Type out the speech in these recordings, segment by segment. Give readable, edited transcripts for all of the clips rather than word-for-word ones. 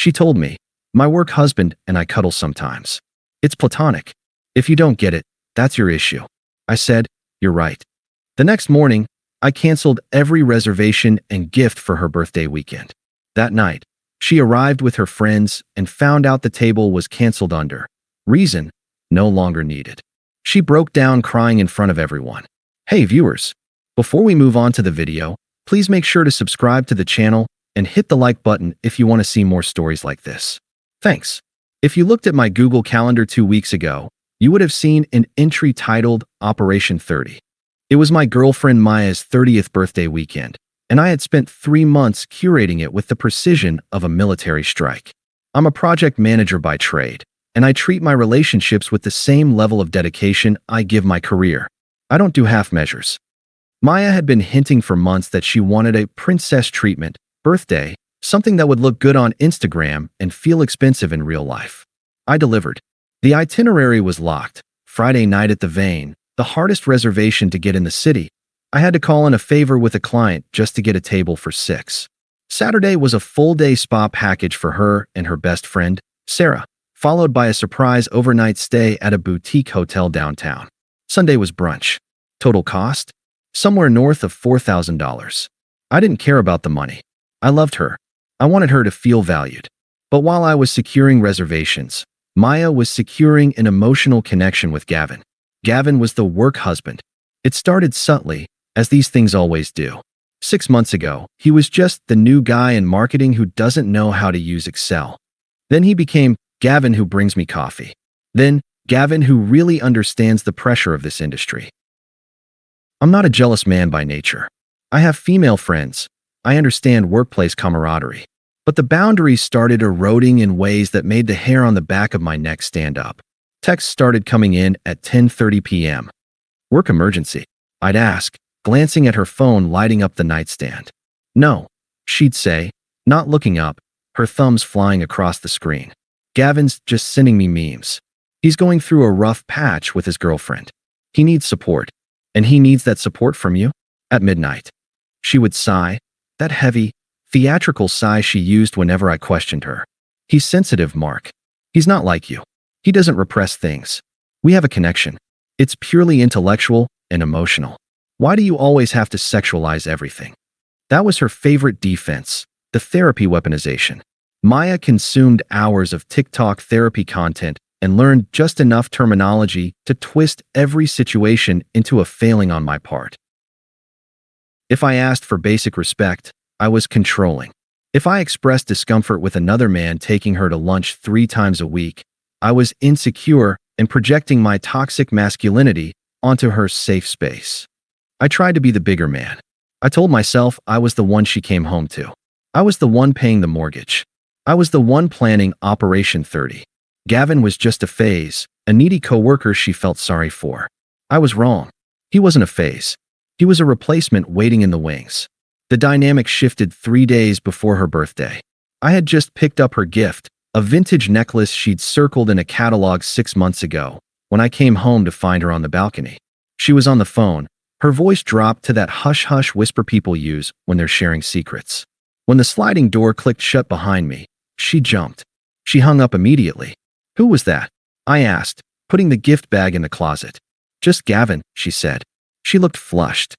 She told me, "My work husband and I cuddle sometimes. It's platonic. If you don't get it, that's your issue." I said, "You're right." The next morning, I canceled every reservation and gift for her birthday weekend. That night, she arrived with her friends and found out the table was canceled under reason no longer needed. She broke down crying in front of everyone. Hey viewers, before we move on to the video, please make sure to subscribe to the channel and hit the like button if you want to see more stories like this. Thanks. If you looked at my Google Calendar 2 weeks ago, you would have seen an entry titled Operation 30. It was my girlfriend Maya's 30th birthday weekend, and I had spent 3 months curating it with the precision of a military strike. I'm a project manager by trade, and I treat my relationships with the same level of dedication I give my career. I don't do half measures. Maya had been hinting for months that she wanted a princess treatment birthday, something that would look good on Instagram and feel expensive in real life. I delivered. The itinerary was locked. Friday night at the Vein, the hardest reservation to get in the city. I had to call in a favor with a client just to get a table for 6. Saturday was a full-day spa package for her and her best friend, Sarah, followed by a surprise overnight stay at a boutique hotel downtown. Sunday was brunch. Total cost? Somewhere north of $4,000. I didn't care about the money. I loved her. I wanted her to feel valued. But while I was securing reservations, Maya was securing an emotional connection with Gavin. Gavin was the work husband. It started subtly, as these things always do. 6 months ago, he was just the new guy in marketing who doesn't know how to use Excel. Then he became Gavin who brings me coffee. Then, Gavin who really understands the pressure of this industry. I'm not a jealous man by nature. I have female friends. I understand workplace camaraderie. But the boundaries started eroding in ways that made the hair on the back of my neck stand up. Texts started coming in at 10:30 p.m. Work emergency, I'd ask, glancing at her phone lighting up the nightstand. No, she'd say, not looking up, her thumbs flying across the screen. Gavin's just sending me memes. He's going through a rough patch with his girlfriend. He needs support. And he needs that support from you? At midnight. She would sigh, that heavy, theatrical sigh she used whenever I questioned her. He's sensitive, Mark. He's not like you. He doesn't repress things. We have a connection. It's purely intellectual and emotional. Why do you always have to sexualize everything? That was her favorite defense, the therapy weaponization. Maya consumed hours of TikTok therapy content and learned just enough terminology to twist every situation into a failing on my part. If I asked for basic respect, I was controlling. If I expressed discomfort with another man taking her to lunch 3 times a week, I was insecure and projecting my toxic masculinity onto her safe space. I tried to be the bigger man. I told myself I was the one she came home to. I was the one paying the mortgage. I was the one planning Operation 30. Gavin was just a phase, a needy coworker she felt sorry for. I was wrong. He wasn't a phase. He was a replacement waiting in the wings. The dynamic shifted 3 days before her birthday. I had just picked up her gift, a vintage necklace she'd circled in a catalog 6 months ago, when I came home to find her on the balcony. She was on the phone. Her voice dropped to that hush-hush whisper people use when they're sharing secrets. When the sliding door clicked shut behind me, she jumped. She hung up immediately. Who was that? I asked, putting the gift bag in the closet. Just Gavin, she said. She looked flushed.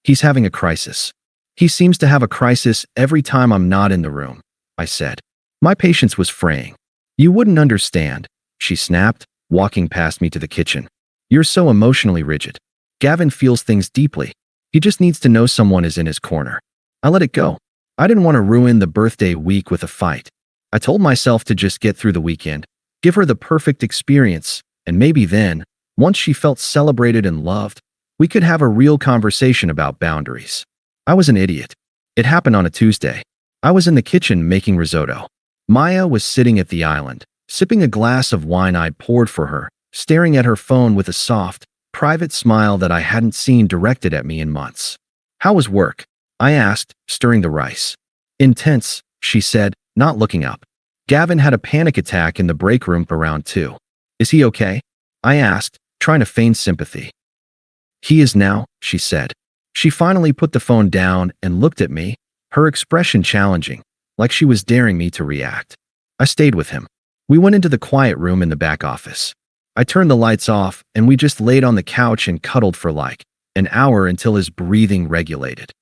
He's having a crisis. He seems to have a crisis every time I'm not in the room, I said. My patience was fraying. You wouldn't understand, she snapped, walking past me to the kitchen. You're so emotionally rigid. Gavin feels things deeply. He just needs to know someone is in his corner. I let it go. I didn't want to ruin the birthday week with a fight. I told myself to just get through the weekend, give her the perfect experience, and maybe then, once she felt celebrated and loved, we could have a real conversation about boundaries. I was an idiot. It happened on a Tuesday. I was in the kitchen making risotto. Maya was sitting at the island, sipping a glass of wine I'd poured for her, staring at her phone with a soft, private smile that I hadn't seen directed at me in months. How was work? I asked, stirring the rice. Intense, she said, not looking up. Gavin had a panic attack in the break room around 2. Is he okay? I asked, trying to feign sympathy. He is now, she said. She finally put the phone down and looked at me, her expression challenging. like she was daring me to react. I stayed with him. We went into the quiet room in the back office. I turned the lights off, and we just laid on the couch and cuddled for like an hour until his breathing regulated.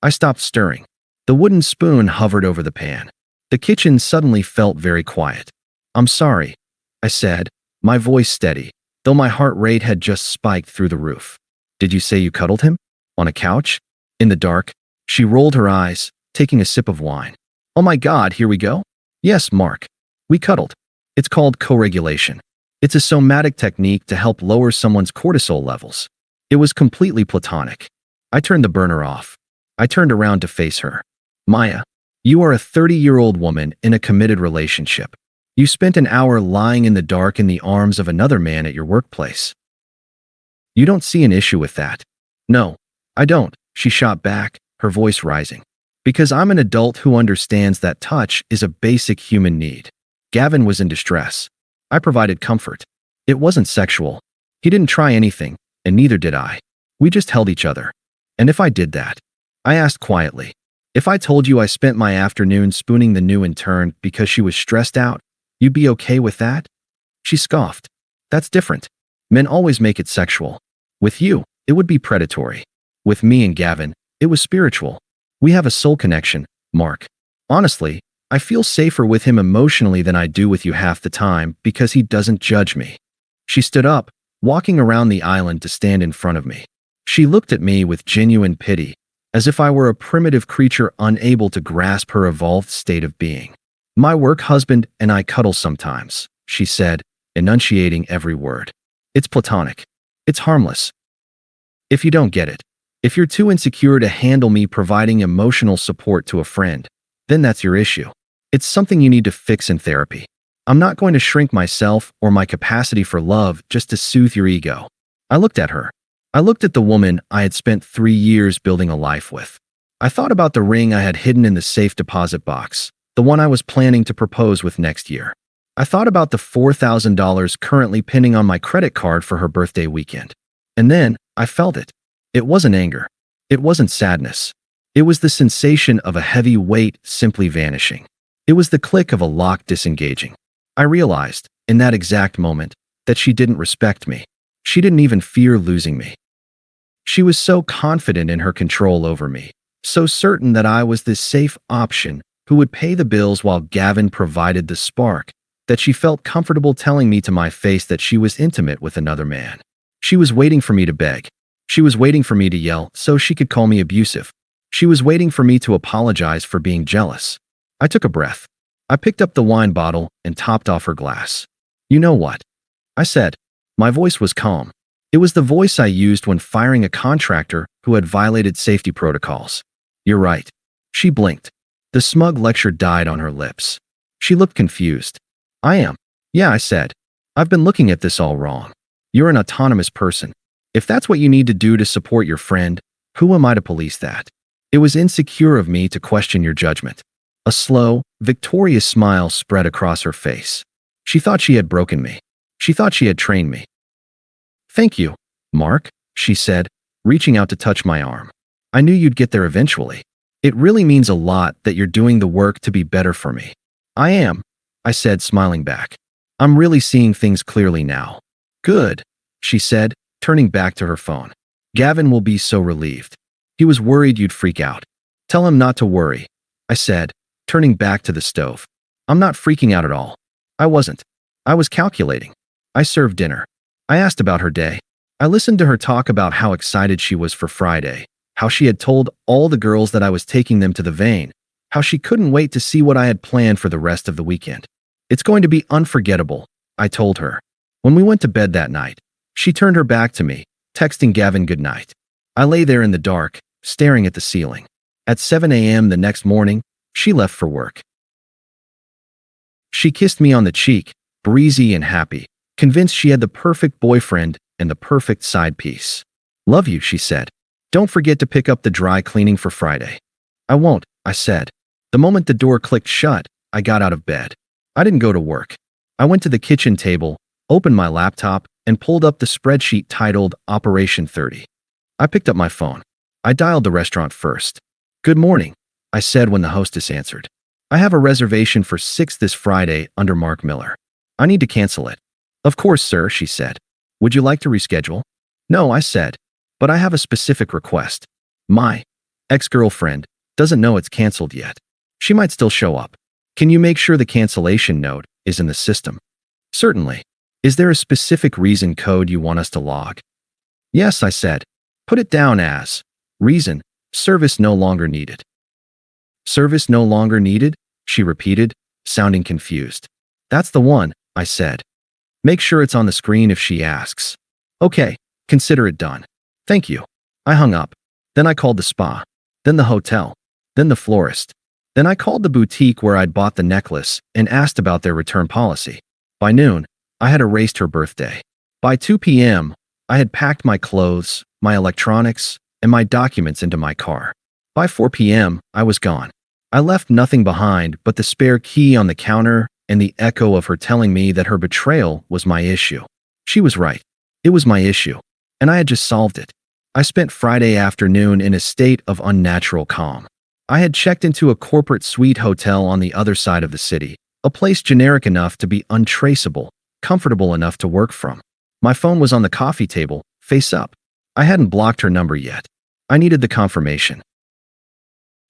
I stopped stirring. The wooden spoon hovered over the pan. The kitchen suddenly felt very quiet. "I'm sorry," I said, my voice steady, though my heart rate had just spiked through the roof. "Did you say you cuddled him? On a couch? In the dark?" She rolled her eyes, taking a sip of wine. "Oh my God, here we go?" "Yes, Mark. We cuddled. It's called co-regulation. It's a somatic technique to help lower someone's cortisol levels. It was completely platonic." I turned the burner off. I turned around to face her. "Maya, you are a 30-year-old woman in a committed relationship. You spent an hour lying in the dark in the arms of another man at your workplace. You don't see an issue with that." "No, I don't," she shot back, her voice rising. "Because I'm an adult who understands that touch is a basic human need." Gavin was in distress. I provided comfort. It wasn't sexual. He didn't try anything, and neither did I. We just held each other. "And if I did that?" I asked quietly. "If I told you I spent my afternoon spooning the new intern because she was stressed out, you'd be okay with that?" She scoffed. "That's different. Men always make it sexual. With you, it would be predatory. With me and Gavin, it was spiritual. We have a soul connection, Mark. Honestly, I feel safer with him emotionally than I do with you half the time because he doesn't judge me." She stood up, walking around the island to stand in front of me. She looked at me with genuine pity, as if I were a primitive creature unable to grasp her evolved state of being. "My work husband and I cuddle sometimes," she said, enunciating every word. "It's platonic. It's harmless. If you don't get it, if you're too insecure to handle me providing emotional support to a friend, then that's your issue. It's something you need to fix in therapy. I'm not going to shrink myself or my capacity for love just to soothe your ego." I looked at her. I looked at the woman I had spent 3 years building a life with. I thought about the ring I had hidden in the safe deposit box, the one I was planning to propose with next year. I thought about the $4,000 currently pinning on my credit card for her birthday weekend. And then I felt it. It wasn't anger. It wasn't sadness. It was the sensation of a heavy weight simply vanishing. It was the click of a lock disengaging. I realized, in that exact moment, that she didn't respect me. She didn't even fear losing me. She was so confident in her control over me, so certain that I was this safe option who would pay the bills while Gavin provided the spark, that she felt comfortable telling me to my face that she was intimate with another man. She was waiting for me to beg. She was waiting for me to yell so she could call me abusive. She was waiting for me to apologize for being jealous. I took a breath. I picked up the wine bottle and topped off her glass. "You know what?" I said. My voice was calm. It was the voice I used when firing a contractor who had violated safety protocols. "You're right." She blinked. The smug lecture died on her lips. She looked confused. "I am." "Yeah," I said. "I've been looking at this all wrong. You're an autonomous person. If that's what you need to do to support your friend, who am I to police that? It was insecure of me to question your judgment." A slow, victorious smile spread across her face. She thought she had broken me. She thought she had trained me. "Thank you, Mark," she said, reaching out to touch my arm. "I knew you'd get there eventually. It really means a lot that you're doing the work to be better for me." "I am," I said, smiling back. "I'm really seeing things clearly now." "Good," she said, turning back to her phone. "Gavin will be so relieved. He was worried you'd freak out." "Tell him not to worry," I said, turning back to the stove. "I'm not freaking out at all." I wasn't. I was calculating. I served dinner. I asked about her day. I listened to her talk about how excited she was for Friday, how she had told all the girls that I was taking them to the vein, how she couldn't wait to see what I had planned for the rest of the weekend. "It's going to be unforgettable," I told her. When we went to bed that night, she turned her back to me, texting Gavin goodnight. I lay there in the dark, staring at the ceiling. At 7 a.m. the next morning, she left for work. She kissed me on the cheek, breezy and happy, convinced she had the perfect boyfriend and the perfect side piece. "Love you," she said. "Don't forget to pick up the dry cleaning for Friday." "I won't," I said. The moment the door clicked shut, I got out of bed. I didn't go to work. I went to the kitchen table, opened my laptop, and pulled up the spreadsheet titled Operation 30. I picked up my phone. I dialed the restaurant first. "Good morning," I said when the hostess answered. I have a reservation for 6 this Friday under Mark Miller. I need to cancel it. Of course, sir, she said. Would you like to reschedule? No, I said. But I have a specific request. My ex-girlfriend doesn't know it's canceled yet. She might still show up. Can you make sure the cancellation note is in the system? Certainly. Is there a specific reason code you want us to log? Yes, I said. Put it down as reason, service no longer needed. Service no longer needed? She repeated, sounding confused. That's the one, I said. Make sure it's on the screen if she asks. Okay, consider it done. Thank you. I hung up. Then I called the spa. Then the hotel. Then the florist. Then I called the boutique where I'd bought the necklace and asked about their return policy. By noon, I had erased her birthday. By 2 p.m., I had packed my clothes, my electronics, and my documents into my car. By 4 p.m., I was gone. I left nothing behind but the spare key on the counter and the echo of her telling me that her betrayal was my issue. She was right. It was my issue, and I had just solved it. I spent Friday afternoon in a state of unnatural calm. I had checked into a corporate suite hotel on the other side of the city, a place generic enough to be untraceable, comfortable enough to work from. My phone was on the coffee table, face up. I hadn't blocked her number yet. I needed the confirmation.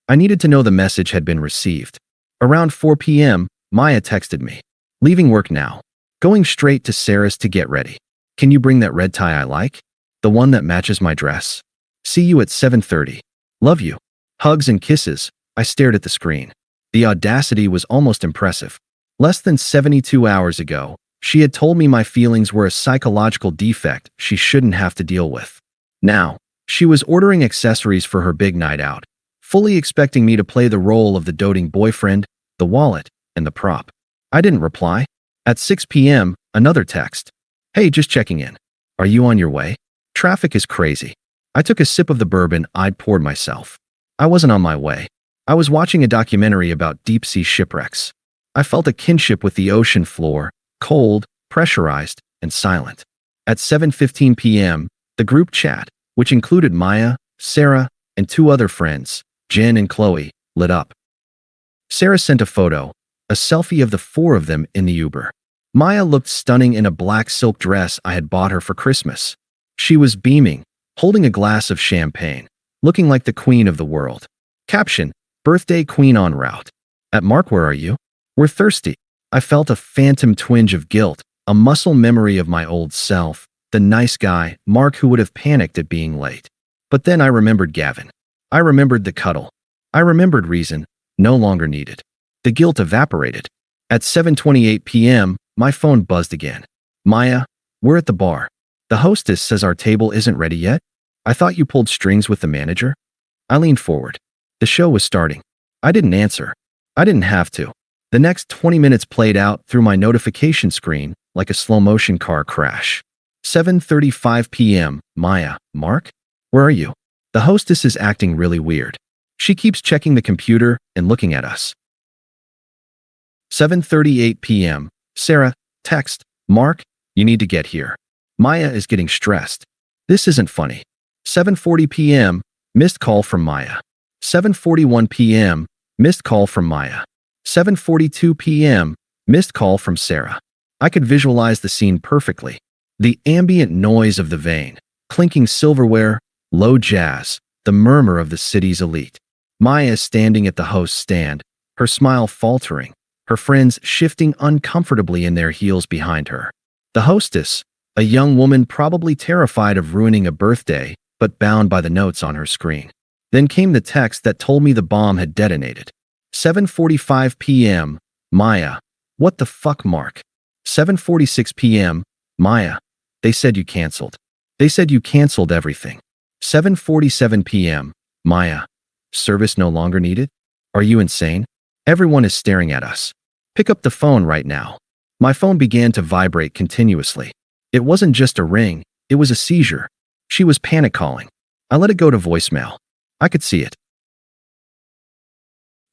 I needed to know the message had been received. Around 4 p.m., Maya texted me. Leaving work now. Going straight to Sarah's to get ready. Can you bring that red tie I like? The one that matches my dress. See you at 7:30. Love you. Hugs and kisses. I stared at the screen. The audacity was almost impressive. Less than 72 hours ago, she had told me my feelings were a psychological defect she shouldn't have to deal with. Now, she was ordering accessories for her big night out, fully expecting me to play the role of the doting boyfriend, the wallet, and the prop. I didn't reply. At 6 p.m., another text. Hey, just checking in. Are you on your way? Traffic is crazy. I took a sip of the bourbon I'd poured myself. I wasn't on my way. I was watching a documentary about deep-sea shipwrecks. I felt a kinship with the ocean floor, cold, pressurized, and silent. At 7:15 p.m., the group chat, which included Maya, Sarah, and 2 other friends, Jen and Qley, lit up. Sarah sent a photo, a selfie of the 4 of them in the Uber. Maya looked stunning in a black silk dress I had bought her for Christmas. She was beaming, holding a glass of champagne, looking like the queen of the world. Caption, birthday queen en route. At Mark, where are you? We're thirsty. I felt a phantom twinge of guilt, a muscle memory of my old self, the nice guy, Mark, who would have panicked at being late. But then I remembered Gavin. I remembered the cuddle. I remembered reason, no longer needed. The guilt evaporated. At 7:28 p.m., my phone buzzed again. Maya, we're at the bar. The hostess says our table isn't ready yet. I thought you pulled strings with the manager. I leaned forward. The show was starting. I didn't answer. I didn't have to. The next 20 minutes played out through my notification screen like a slow-motion car crash. 7:35 p.m. Maya, Mark? Where are you? The hostess is acting really weird. She keeps checking the computer and looking at us. 7:38 p.m. Sarah, text, Mark, you need to get here. Maya is getting stressed. This isn't funny. 7:40 p.m. Missed call from Maya. 7:41 p.m. Missed call from Maya. 7:42 p.m. Missed call from Sarah. I could visualize the scene perfectly. The ambient noise of the vein, clinking silverware, low jazz, the murmur of the city's elite. Maya is standing at the host's stand, her smile faltering, her friends shifting uncomfortably in their heels behind her. The hostess, a young woman probably terrified of ruining a birthday, but bound by the notes on her screen. Then came the text that told me the bomb had detonated. 7:45 p.m. Maya, what the fuck, Mark? 7:46 p.m. Maya, they said you canceled. They said you canceled everything. 7:47 p.m. Maya, service no longer needed? Are you insane? Everyone is staring at us. Pick up the phone right now. My phone began to vibrate continuously. It wasn't just a ring, it was a seizure. She was panic calling. I let it go to voicemail. I could see it.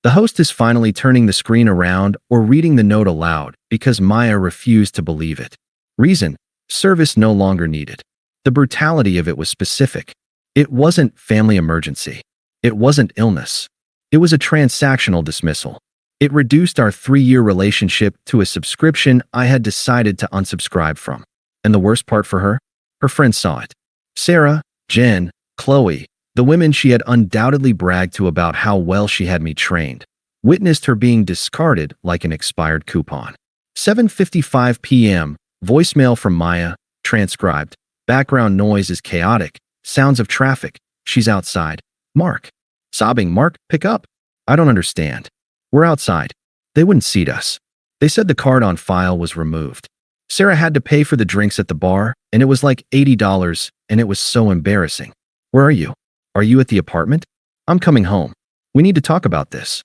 The host is finally turning the screen around or reading the note aloud because Maya refused to believe it. Reason, service no longer needed. The brutality of it was specific. It wasn't family emergency. It wasn't illness. It was a transactional dismissal. It reduced our 3-year relationship to a subscription I had decided to unsubscribe from. And the worst part for her? Her friends saw it. Sarah, Jen, Qley, the women she had undoubtedly bragged to about how well she had me trained, witnessed her being discarded like an expired coupon. 7:55 p.m. Voicemail from Maya, transcribed. Background noise is chaotic. Sounds of traffic. She's outside. Mark. Sobbing. Mark, pick up. I don't understand. We're outside. They wouldn't seat us. They said the card on file was removed. Sarah had to pay for the drinks at the bar, and it was like $80, and it was so embarrassing. Where are you? Are you at the apartment? I'm coming home. We need to talk about this.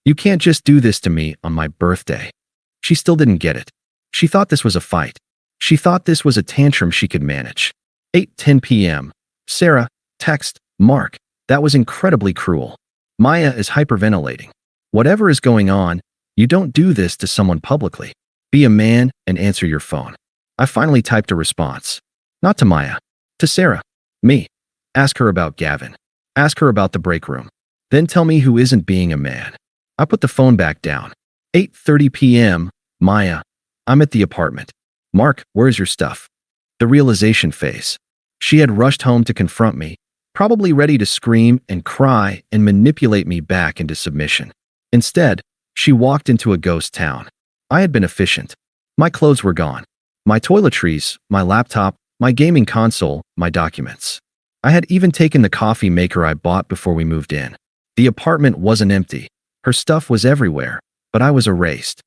You can't just do this to me on my birthday. She still didn't get it. She thought this was a fight. She thought this was a tantrum she could manage. 8:10 p.m. Sarah, text, Mark. That was incredibly cruel. Maya is hyperventilating. Whatever is going on, you don't do this to someone publicly. Be a man and answer your phone. I finally typed a response. Not to Maya. To Sarah. Me. Ask her about Gavin. Ask her about the break room. Then tell me who isn't being a man. I put the phone back down. 8:30 p.m. Maya. I'm at the apartment. Mark, where's your stuff? The realization phase. She had rushed home to confront me, probably ready to scream and cry and manipulate me back into submission. Instead, she walked into a ghost town. I had been efficient. My clothes were gone. My toiletries, my laptop, my gaming console, my documents. I had even taken the coffee maker I bought before we moved in. The apartment wasn't empty. Her stuff was everywhere, but I was erased.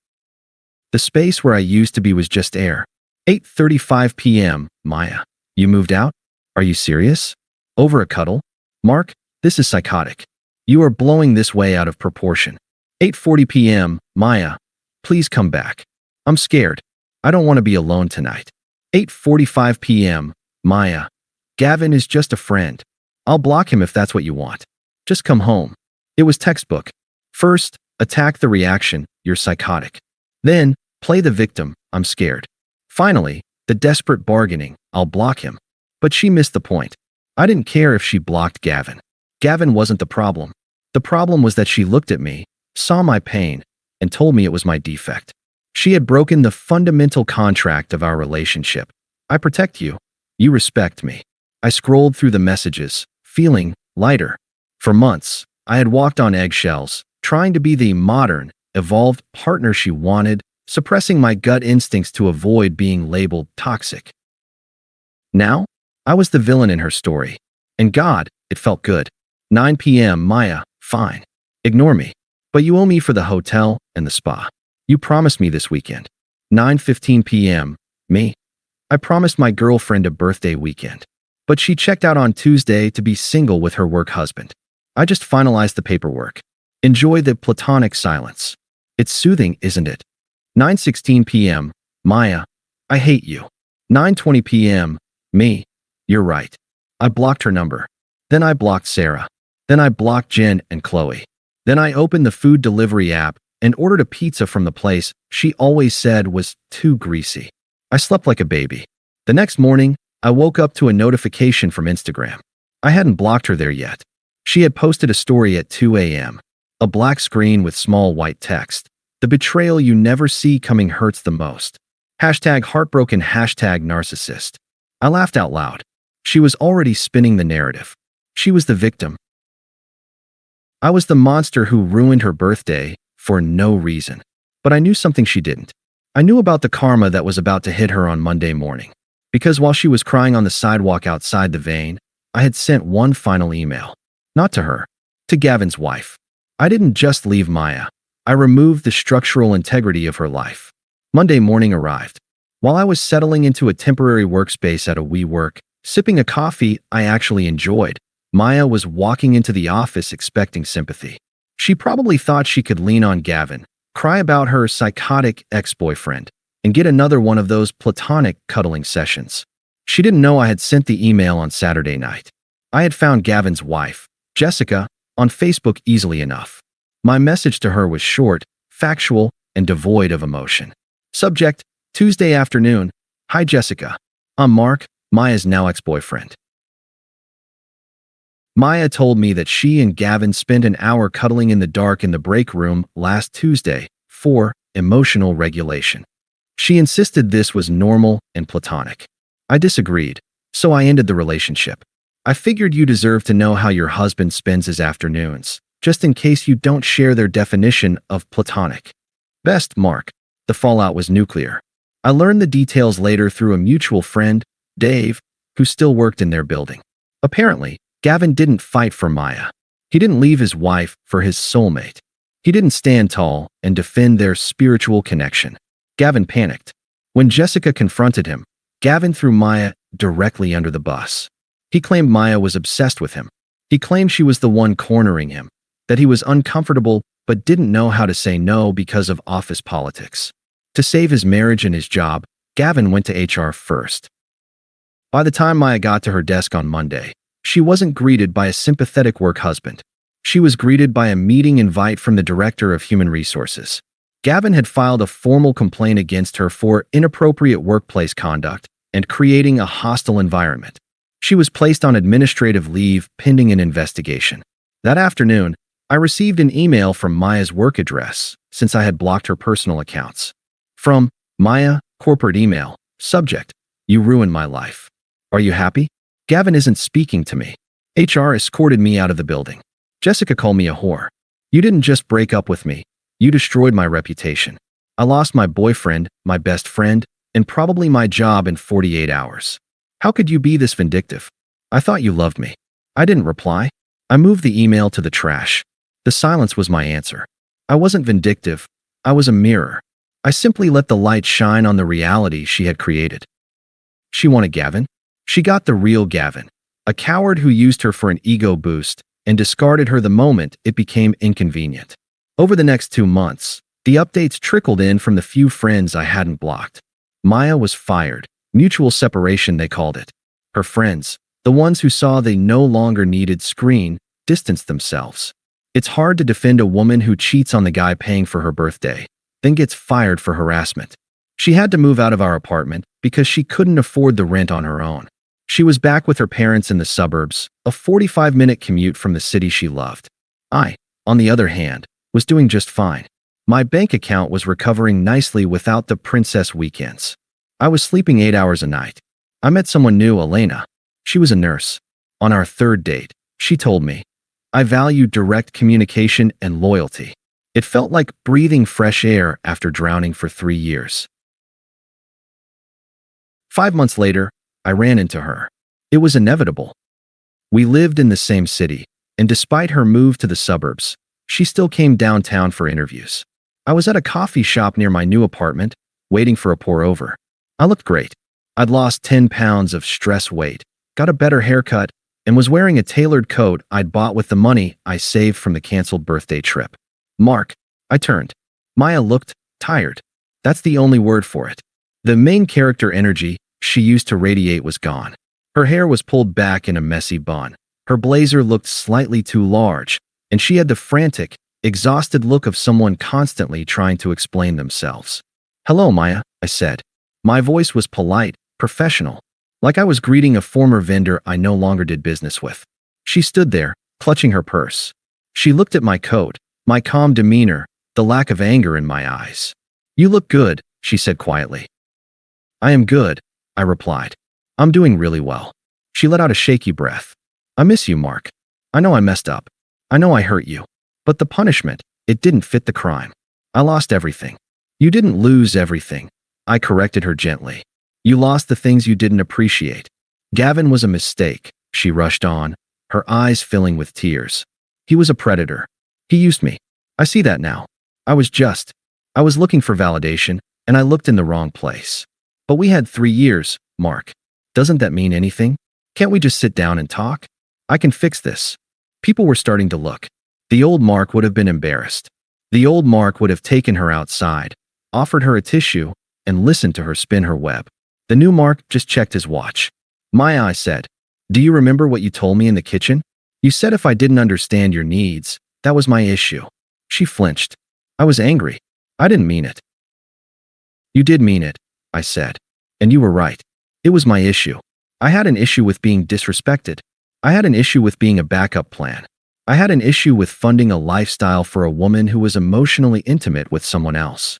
The space where I used to be was just air. 8:35 p.m. Maya. You moved out? Are you serious? Over a cuddle? Mark, this is psychotic. You are blowing this way out of proportion. 8:40 p.m. Maya. Please come back. I'm scared. I don't want to be alone tonight. 8:45 p.m. Maya. Gavin is just a friend. I'll block him if that's what you want. Just come home. It was textbook. First, attack the reaction, you're psychotic. Then, play the victim, I'm scared. Finally, the desperate bargaining, I'll block him. But she missed the point. I didn't care if she blocked Gavin. Gavin wasn't the problem. The problem was that she looked at me, saw my pain, and told me it was my defect. She had broken the fundamental contract of our relationship. I protect you. You respect me. I scrolled through the messages, feeling lighter. For months, I had walked on eggshells, trying to be the modern, evolved partner she wanted, suppressing my gut instincts to avoid being labeled toxic. Now, I was the villain in her story. And God, it felt good. 9 p.m. Maya, fine. Ignore me. But you owe me for the hotel and the spa. You promised me this weekend. 9:15 p.m. Me. I promised my girlfriend a birthday weekend. But she checked out on Tuesday to be single with her work husband. I just finalized the paperwork. Enjoy the platonic silence. It's soothing, isn't it? 9:16 p.m. Maya. I hate you. 9:20 p.m. Me. You're right. I blocked her number. Then I blocked Sarah. Then I blocked Jen and Qley. Then I opened the food delivery app and ordered a pizza from the place she always said was too greasy. I slept like a baby. The next morning, I woke up to a notification from Instagram. I hadn't blocked her there yet. She had posted a story at 2 a.m. A black screen with small white text. The betrayal you never see coming hurts the most. Hashtag heartbroken, hashtag narcissist. I laughed out loud. She was already spinning the narrative. She was the victim. I was the monster who ruined her birthday for no reason. But I knew something she didn't. I knew about the karma that was about to hit her on Monday morning. Because while she was crying on the sidewalk outside the vein, I had sent one final email. Not to her. To Gavin's wife. I didn't just leave Maya. I removed the structural integrity of her life. Monday morning arrived. While I was settling into a temporary workspace at a WeWork, sipping a coffee I actually enjoyed, Maya was walking into the office expecting sympathy. She probably thought she could lean on Gavin, cry about her psychotic ex-boyfriend, and get another one of those platonic cuddling sessions. She didn't know I had sent the email on Saturday night. I had found Gavin's wife, Jessica, on Facebook easily enough. My message to her was short, factual, and devoid of emotion. Subject, Tuesday afternoon. Hi Jessica. I'm Mark, Maya's now ex-boyfriend. Maya told me that she and Gavin spent an hour cuddling in the dark in the break room last Tuesday for emotional regulation. She insisted this was normal and platonic. I disagreed, so I ended the relationship. I figured you deserve to know how your husband spends his afternoons, just in case you don't share their definition of platonic. Best, Mark. The fallout was nuclear. I learned the details later through a mutual friend, Dave, who still worked in their building. Apparently, Gavin didn't fight for Maya. He didn't leave his wife for his soulmate. He didn't stand tall and defend their spiritual connection. Gavin panicked. When Jessica confronted him, Gavin threw Maya directly under the bus. He claimed Maya was obsessed with him. He claimed she was the one cornering him, that he was uncomfortable but didn't know how to say no because of office politics. To save his marriage and his job, Gavin went to HR first. By the time Maya got to her desk on Monday, she wasn't greeted by a sympathetic work husband. She was greeted by a meeting invite from the Director of Human Resources. Gavin had filed a formal complaint against her for inappropriate workplace conduct and creating a hostile environment. She was placed on administrative leave pending an investigation. That afternoon, I received an email from Maya's work address since I had blocked her personal accounts. From Maya, corporate email, subject, "You ruined my life. Are you happy? Gavin isn't speaking to me. HR escorted me out of the building. Jessica called me a whore. You didn't just break up with me. You destroyed my reputation. I lost my boyfriend, my best friend, and probably my job in 48 hours. How could you be this vindictive? I thought you loved me." I didn't reply. I moved the email to the trash. The silence was my answer. I wasn't vindictive. I was a mirror. I simply let the light shine on the reality she had created. She wanted Gavin. She got the real Gavin, a coward who used her for an ego boost and discarded her the moment it became inconvenient. Over the next 2 months, the updates trickled in from the few friends I hadn't blocked. Maya was fired. Mutual separation, they called it. Her friends, the ones who saw they no longer needed screen, distanced themselves. It's hard to defend a woman who cheats on the guy paying for her birthday, then gets fired for harassment. She had to move out of our apartment because she couldn't afford the rent on her own. She was back with her parents in the suburbs, a 45-minute commute from the city she loved. I, on the other hand, was doing just fine. My bank account was recovering nicely without the princess weekends. I was sleeping 8 hours a night. I met someone new, Elena. She was a nurse. On our third date, she told me, "I value direct communication and loyalty." It felt like breathing fresh air after drowning for 3 years. 5 months later, I ran into her. It was inevitable. We lived in the same city, and despite her move to the suburbs, she still came downtown for interviews. I was at a coffee shop near my new apartment, waiting for a pour-over. I looked great. I'd lost 10 pounds of stress weight, got a better haircut, and was wearing a tailored coat I'd bought with the money I saved from the canceled birthday trip. "Mark," I turned. Maya looked tired. That's the only word for it. The main character energy she used to radiate was gone. Her hair was pulled back in a messy bun. Her blazer looked slightly too large, and she had the frantic, exhausted look of someone constantly trying to explain themselves. "Hello, Maya," I said. My voice was polite, professional, like I was greeting a former vendor I no longer did business with. She stood there, clutching her purse. She looked at my coat, my calm demeanor, the lack of anger in my eyes. "You look good," she said quietly. "I am good," I replied. "I'm doing really well." She let out a shaky breath. "I miss you, Mark. I know I messed up. I know I hurt you. But the punishment, it didn't fit the crime. I lost everything." "You didn't lose everything," I corrected her gently. "You lost the things you didn't appreciate." "Gavin was a mistake," she rushed on, her eyes filling with tears. "He was a predator. He used me. I see that now. I was looking for validation, and I looked in the wrong place. But we had 3 years, Mark. Doesn't that mean anything? Can't we just sit down and talk? I can fix this." People were starting to look. The old Mark would have been embarrassed. The old Mark would have taken her outside, offered her a tissue, and listened to her spin her web. The new Mark just checked his watch. "Maya," I said, "do you remember what you told me in the kitchen? You said if I didn't understand your needs, that was my issue." She flinched. I was angry. I didn't mean it. "You did mean it," I said. "And you were right. It was my issue. I had an issue with being disrespected. I had an issue with being a backup plan. I had an issue with funding a lifestyle for a woman who was emotionally intimate with someone else.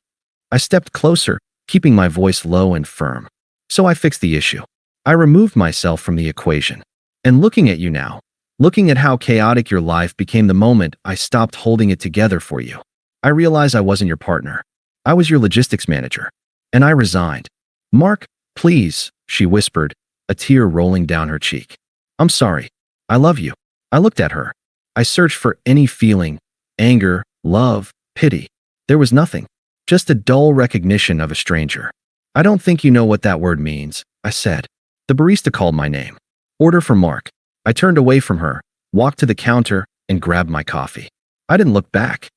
I stepped closer, keeping my voice low and firm. So I fixed the issue. I removed myself from the equation. And looking at you now, looking at how chaotic your life became the moment I stopped holding it together for you, I realized I wasn't your partner. I was your logistics manager. And I resigned. Mark, please, she whispered, a tear rolling down her cheek. I'm sorry. I love you. I looked at her. I searched for any feeling, anger, love, pity. There was nothing. Just a dull recognition of a stranger. I don't think you know what that word means, I said. The barista called my name. Order for Mark. I turned away from her, walked to the counter, and grabbed my coffee. I didn't look back.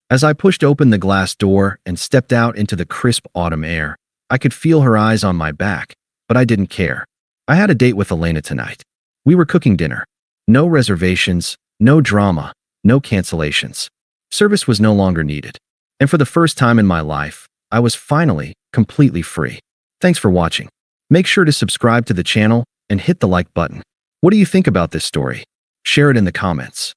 As I pushed open the glass door and stepped out into the crisp autumn air, I could feel her eyes on my back, but I didn't care. I had a date with Elena tonight. We were cooking dinner. No reservations, no drama, no cancellations. Service was no longer needed. And for the first time in my life, I was finally completely free. Thanks for watching. Make sure to subscribe to the channel and hit the like button. What do you think about this story? Share it in the comments.